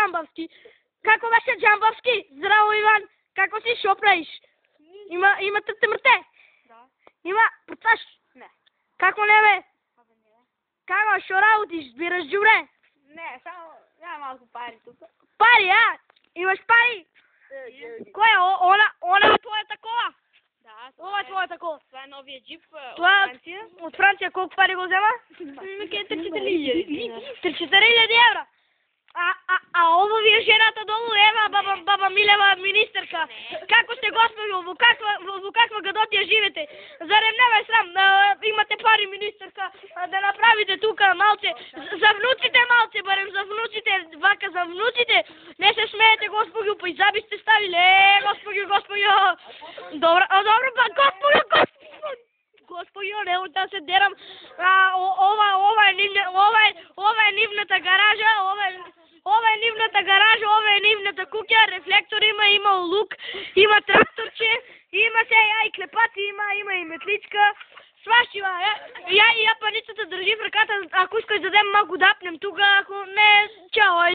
Джамбавски. Како беше Джамбавски? Здраво, Иван. Како си, шо правиш? Има мрте? Да. Има прцаш? Не. Како не бе? Абе не. Како, шо работиш? Збираш џубре? Не, само няма малку пари тука. Пари, а? Имаш пари? Кој е? Она е твојата кола? Да. Ова е твојата кола. Това е новиот джип Тоа од Франција. од Франција колку пари го зема? Ке 3-4 3-4 евра. А ово ви е жената долу, ева баба Милева министерка. Како сте господи, во каква гадотија живете? Зарем не ме срам, имате пари министерка, да направите тука малце, за внуците малце, барем за внуците, вака за внуците. Не се смеете господи, па и заби сте ставиле, господи. Добро, па господи, не од да се дерам. Ова е нивната гаража, ова е нивната гаража, ова е нивната куќа, рефлектор има лук, има тракторче, има се и клепаци, има и метличка. Свашива, ја паницата држи в ръката, ако искаш да дадем малку да апнем тука, ако не, чао.